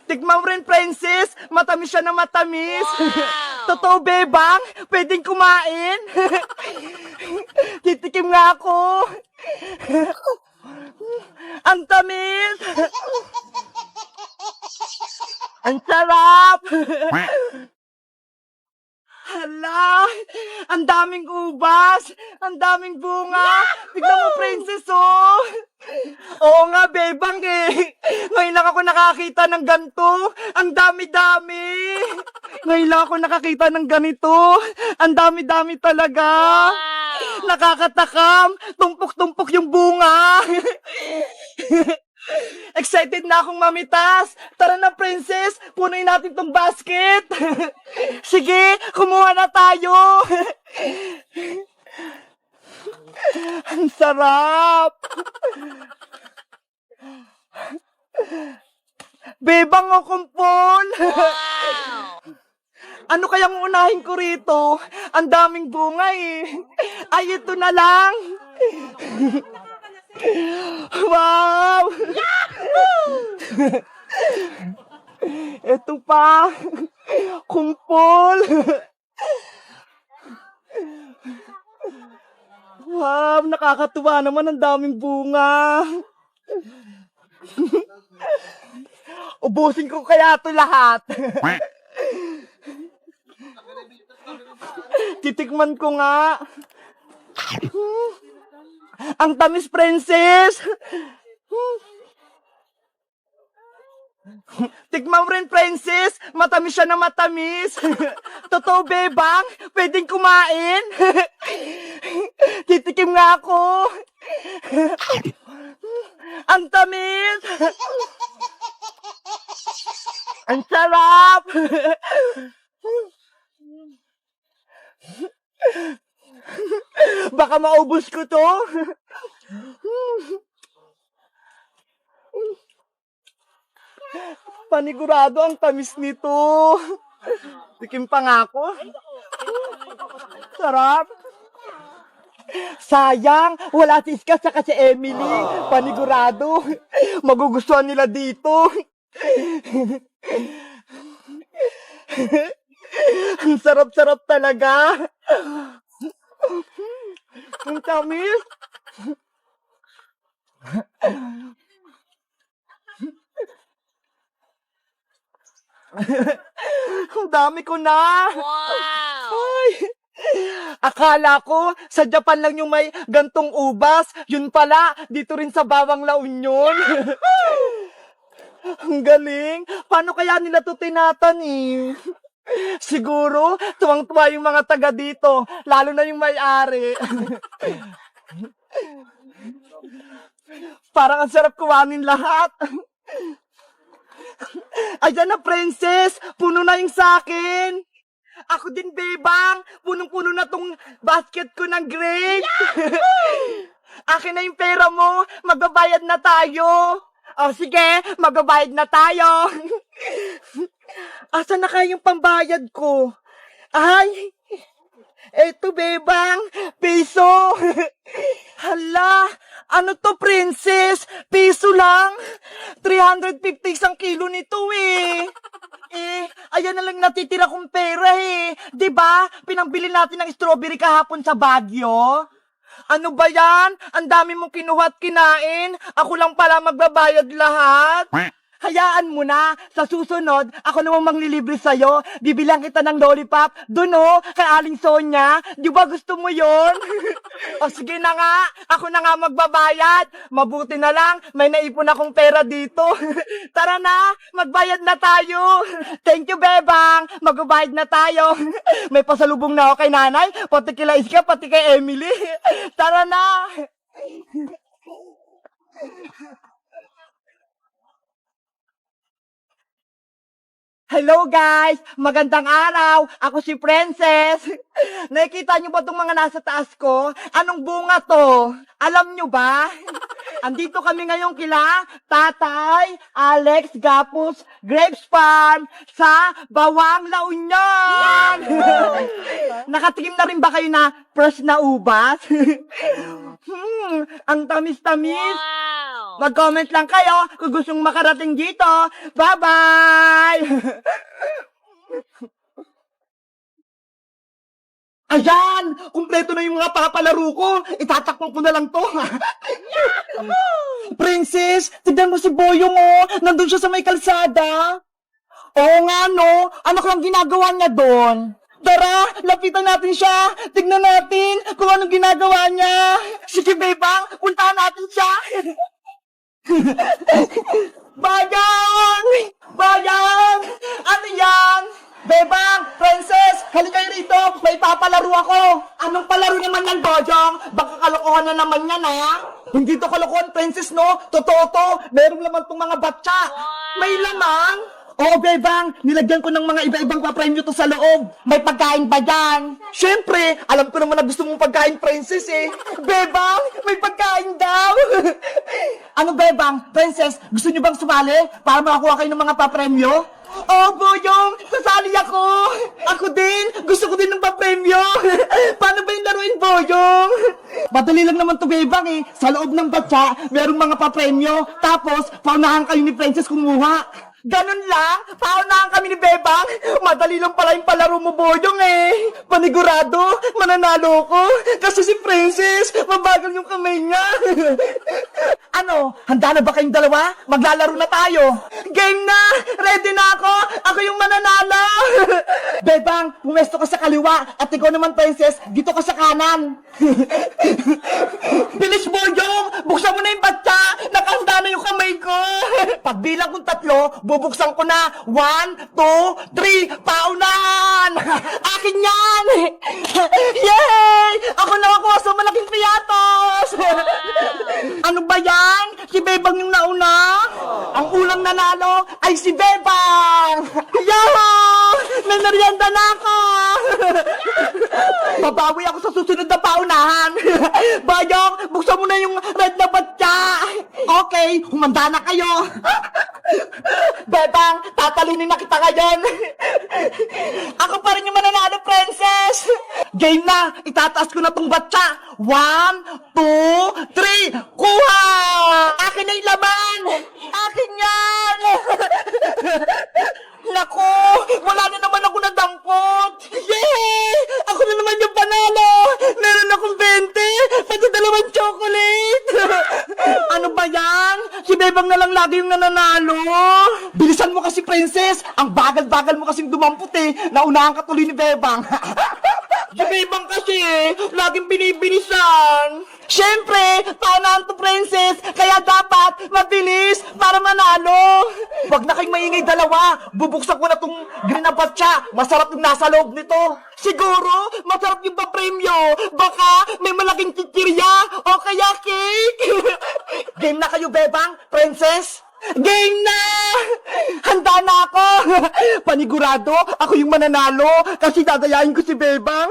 Tikman mo rin, princess. Matamis siya na matamis. Totoo, bebang? Pwedeng kumain? Titikim nga ako. Ang tamis. Ang sarap. Hala, ang daming ubas, ang daming bunga. Tignan mo, princess, oh. Oo nga, bebang eh. Ngayon lang ako nakakita ng ganito. Ang dami-dami. Ngayon lang ako nakakita ng ganito. Ang dami-dami talaga. Nakakatakam. Tumpok-tumpok yung bunga. Excited na akong mamitas. Tara na, princess. Punuin natin tong basket. Sige, kumuha na tayo. Ang sarap. Bebang o kumpol. Ano kayang unahin ko rito? Ang daming bunga eh. Ay, ito na lang. Wow! Ito pa. Kumpol. Wow, nakakatuwa naman, ang daming bunga. Ubusin ko kaya ito lahat. Titikman ko nga. Ang tamis, princess. Tikman mo rin, princess. Matamis siya na matamis. Totoo, bebang? Pwedeng kumain? Titikim nga ako. Ang tamis. Ang sarap. Baka maubos ko to. Panigurado ang tamis nito. Tikim pa nga ako. Sarap. Sayang, wala si Iska saka si Emily. Panigurado. Magugustuhan nila dito. Ang sarap-sarap talaga. Ang tamis. Ang dami ko na. Wow! Ay. Akala ko sa Japan lang yung may gantong ubas. Yun pala, dito rin sa Bawang La Union. Ang galing. Paano kaya nila to tinatanim? Siguro, tuwang-tuwa yung mga taga dito. Lalo na yung may-ari. Parang ang sarap kuwanin lahat. Ayan na, princess. Puno na yung sakin. Ako din, bebang. Punong-puno na tong basket ko ng grapes. Akin na yung pera mo. Magbabayad na tayo. O sige, magbabayad na tayo. Asa na kaya yung pambayad ko? Ay, eto, bebang. Piso. Hala, ano to, princess? Piso lang. 350 isang kilo nito eh. Ayan na lang natitira kong pera eh. 'Di ba? Pinangbili natin ng strawberry kahapon sa Baguio. Ano ba yan? Ang dami mong kinuha at kinain. Ako lang pala magbabayad lahat. Hayaan mo na. Sa susunod, ako namang manglilibre sa'yo. Bibilang kita ng lollipop. Doon o, kay Aling Sonia. Di ba gusto mo yon? O sige na nga. Ako na nga magbabayad. Mabuti na lang. May naipon akong pera dito. Tara na. Magbayad na tayo. Thank you, bebang. Magbabayad na tayo. May pasalubong na ako kay nanay. Pati kila Iska, pati kay Emily. Tara na. Hello guys! Magandang araw! Ako si Princess! Nakikita niyo ba itong mga nasa taas ko? Anong bunga to? Alam niyo ba? Andito kami ngayon kila Tatay Alex Gapus Grapes Farm sa Bawang La Union! Nakatikim na rin ba kayo na fresh na ubas? Ang tamis-tamis! Wow! Mag-comment lang kayo kung gusto mong makarating dito. Bye-bye! Ayan! Kumpleto na yung mga papalaro ko. Itatakpan ko na lang to. Princess, tignan mo si Boyong oh. Nandun siya sa may kalsada. Oo nga no. Ano kang ginagawa niya doon? Tara, lapitan natin siya. Tignan natin kung anong ginagawa niya. Sige, Bebang, puntahan natin siya. Bayang! Bayang! Ano yan? Bebang! Princess! Halika kayo rito! May papalaro ako! Anong palaro naman yan, Bojong? Baka kalokohan na naman yan, ha? Hindi to kalokohan, Princess, no? Totoo to! Meron naman tong mga batsa! May lamang! Oo, Bebang! Nilagyan ko ng mga iba-ibang papremyo to sa loob! May pagkain ba dyan? Siyempre! Alam ko naman na gusto mong pagkain, Princess, eh! Bebang! May pagkain daw! Ano, Bebang? Princess, gusto niyo bang sumali para makakuha kayo ng mga papremyo? Oh, Boyong! Sasali ako! Ako din! Gusto ko din ng papremyo! Paano ba yung laruin, Boyong? Madali lang naman to, Bebang, eh. Sa loob ng batsa, merong mga papremyo. Tapos, paunahan kayo ni Princess kumuha. Ganun lang? Paunahan kami ni Bebang? Madali lang pala yung palaro mo, Boyong, eh. Panigurado, mananalo ko. Kasi si Princess, mabagal yung kamay niya. Ano, handa na ba kayong dalawa? Maglalaro na tayo. Game na! Ready na ako! Ako yung mananalo! Bebang, pumesto ka sa kaliwa at ikaw naman, Princess, dito ka sa kanan. Bilis, Boyong! Buksan mo na yung batsa! Nakahanda na yung kamay ko! Pagbilang kong 3, bubuksan ko na. 1, 2, 3, paunahan! Akin yan! Yay! Ako nakakuha sa malaking piyatos! Ano ba yan? Si Bebang yung nauna? Ang unang nanalo ay si Bebang! Yahoo! May merienda na ako! Babawi ako sa susunod na paunahan! Bayong, buksan mo na yung red na batya! Okay, humanda na kayo! Bebang, tatalinin na kita ngayon! Ako pa rin yung mananalo, Princess! Game na! Itataas ko na tong batya! 1, 2, 3, kuha! Akin na yung laman! Akin yan! Naku! Wala na naman ako nadampot! Yay! Ako na naman yung panalo! Meron akong 20! Pati 2 chocolate! Ano ba yan? Si Bebang na lang lagi yung nananalo! Bilisan mo kasi, Princess! Ang bagal-bagal mo kasing dumampot eh! Naunahan ka tuloy ni Bebang! Si Bebang kasi laging binibilisan! Siyempre, paunahan to, Princess, kaya dapat mabilis para manalo. Wag na kayong maingay dalawa. Bubuksan ko na tong green na batsa. Masarap yung nasa loob nito. Siguro, masarap yung papremyo. Baka may malaking kikirya o kaya cake. Game na kayo, Bebang, Princess? Game na! Handa na ako! Panigurado, ako yung mananalo kasi dadayain ko si Bebang.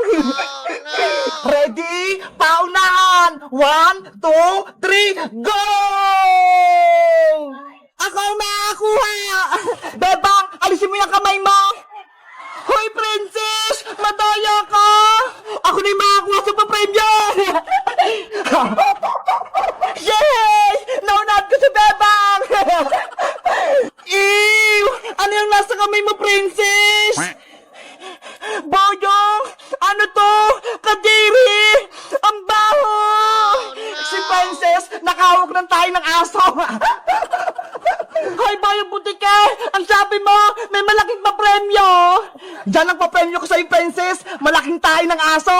Ready? Paunahan! 1, 2, 3, go! Ako ang makakuha! Bebang, alisin mo yung kamay mo! Hoy, Princess! Madaya ka! Ako na yung makakuha sa papremyo! Yay! Naunahan ko si Bebang! Ew! Ano yung nasa kamay mo, Princess? Boyong! Ano to? Kadiri! Ang baho! Si Princess, nakahawak ng tayo ng aso! Hoy, Boyong Butike! Ang sabi mo, may malaking papremyo! Diyan ang papremyo ko sa'yo, Princess! Malaking tayo ng aso!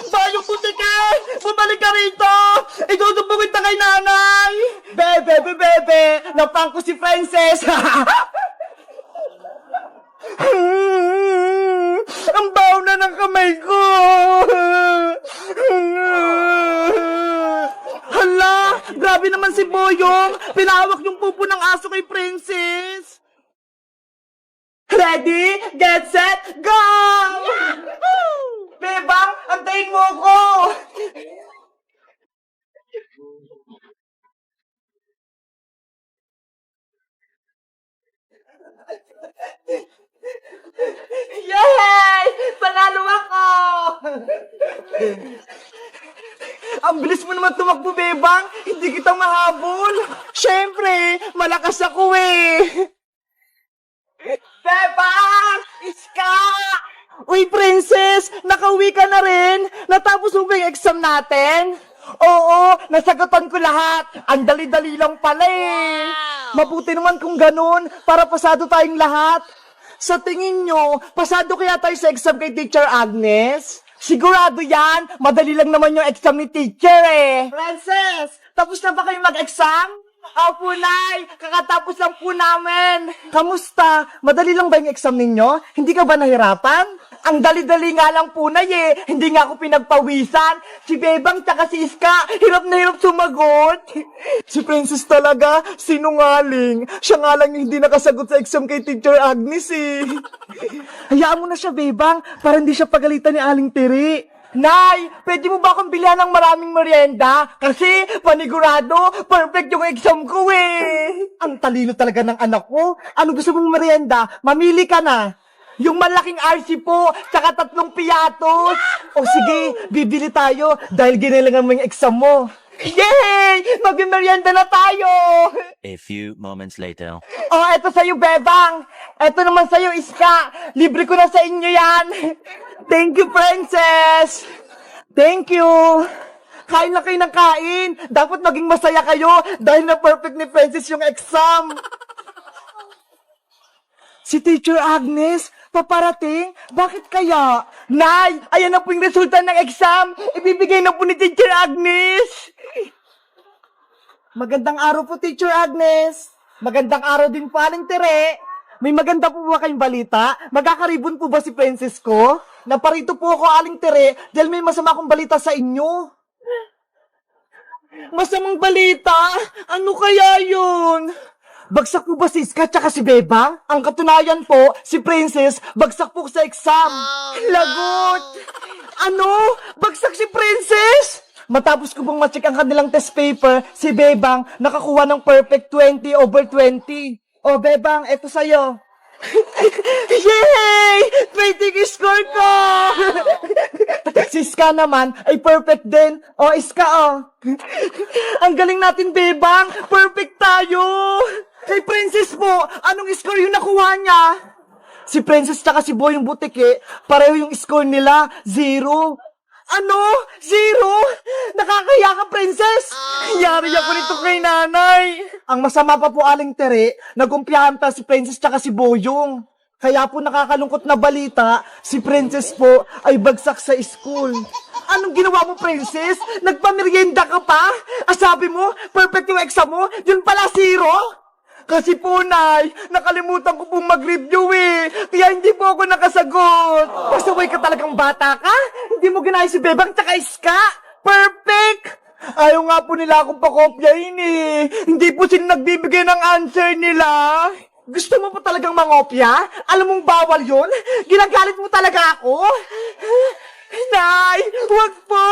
Boyong Butike! Bumalik ka rito! Itutubukin na kay nanay! Bebe! Napang ko si Princess! Ang baho na ng kamay ko! Hala! Grabe naman si Boyong! Pinahawak yung pupo ng aso kay Princess! Ready, get set, go! Bebang, antayin mo ko! Yay! Panalo ako! Ang bilis mo naman tumakbo, Bebang. Hindi kita mahabol. Siyempre, malakas ako eh. Bebang! Iska! Uy, Princess! Nakauwi ka na rin? Natapos mo ba yung exam natin? Oo, nasagutan ko lahat. Ang dali-dali lang pala eh. Mabuti naman kung ganun, para pasado tayong lahat. Sa tingin nyo, pasado kaya tayo sa exam kay Teacher Agnes? Sigurado yan, madali lang naman yung exam ni teacher eh. Princess, tapos na ba kayo mag-exam? Opo, Nay, kakatapos lang po namin. Kamusta? Madali lang ba yung exam ninyo? Hindi ka ba nahirapan? Ang dali-dali nga lang po, Nay eh. Hindi nga ako pinagpawisan. Si Bebang tsaka si Iska, hirap na hirap sumagot. Si Princess talaga, sinungaling. Siya nga lang yung hindi nakasagot sa exam kay Teacher Agnes eh. Hayaan mo na siya, Bebang, para hindi siya pagalitan ni Aling Tiri. Nay, pwede mo ba akong bilhan ng maraming merienda? Kasi, panigurado, perfect yung exam ko eh. Ang talino talaga ng anak ko. Ano gusto mong merienda? Mamili ka na. Yung malaking RC po, tsaka 3 piatos. O sige, bibili tayo dahil ginilangan mo yung exam mo. Yay! Mag-merienda na tayo! A few moments later. Oh, eto sa'yo, Bebang. Eto naman sa'yo, Iska. Libre ko na sa inyo yan. Thank you, Princess. Thank you. Kain lang kayo ng kain. Dapat maging masaya kayo dahil na perfect ni Princess yung exam. Si Teacher Agnes, paparating? Bakit kaya? Nay, ayan na po yung resulta ng exam. Ibibigay na po ni Teacher Agnes. Magandang araw po, Teacher Agnes. Magandang araw din po, Aling Tere. May maganda po ba kayong balita? Magkakaribon po ba si Princess ko? Naparito po ako, Aling Tere, dahil may masama akong balita sa inyo. Masamang balita? Ano kaya yun? Bagsak po ba si Iska tsaka si Bebang? Ang katunayan po, si Princess, bagsak po sa exam. Lagot! Ano? Bagsak si Princess? Matapos ko pong ma-check ang kanilang test paper, si Bebang nakakuha ng perfect 20/20. O, Bebang, eto sa'yo. Yay! 20 yung score ko! Si Iska naman ay perfect din. O, Iska, o. Ang galing natin, Bebang. Perfect tayo. Kay Princess po, anong score yung nakuha niya? Si Princess tsaka si Boyong Butike, pareho yung score nila, 0. Ano? 0? Nakakaya ka, Princess! Yari ako nito kay nanay. Ang masama pa po, Aling Tere, nagkumpiyahan pa si Princess tsaka si Boyong. Kaya po nakakalungkot na balita, si Princess po ay bagsak sa school. Anong ginawa mo, Princess? Nagpamerienda ka pa? Sabi mo, perfect yung exam mo, yun pala 0? Kasi po, Nay, nakalimutan ko pong mag-review eh. Kaya hindi po ako nakasagot. Pasaway ka talagang bata ka? Hindi mo ginaya si Bebang tsaka Iska? Perfect! Ayaw nga po nila akong pakopyahin eh. Hindi po sila nagbibigay ng answer nila. Gusto mo po talagang mangopya? Alam mong bawal yun? Ginagalit mo talaga ako? Nay, wag po!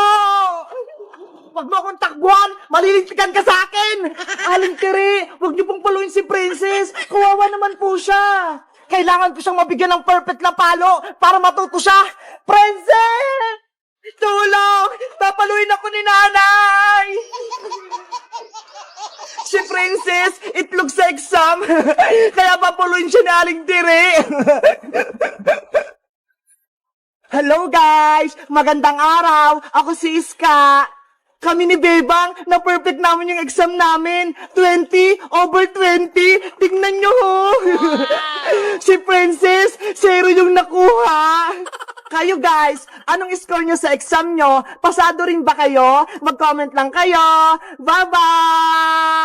Wag mo akong takbuhan! Malilintikan ka sa akin! Aling Tere, wag niyo pong paluin si Princess! Kawawa naman po siya! Kailangan ko siyang mabigyan ng perfect na palo para matuto siya! Princess! Tulong! Papaluin ako ni nanay! Si Princess, itlog sa exam! Kaya papaluin siya ni Aling Tere! Hello guys! Magandang araw! Ako si Iska! Kami ni Bebang, na perfect namin yung exam namin. 20/20. Tingnan nyo ho. Si Princess, 0 yung nakuha. Kayo guys, anong score nyo sa exam nyo? Pasado rin ba kayo? Mag-comment lang kayo. Bye-bye!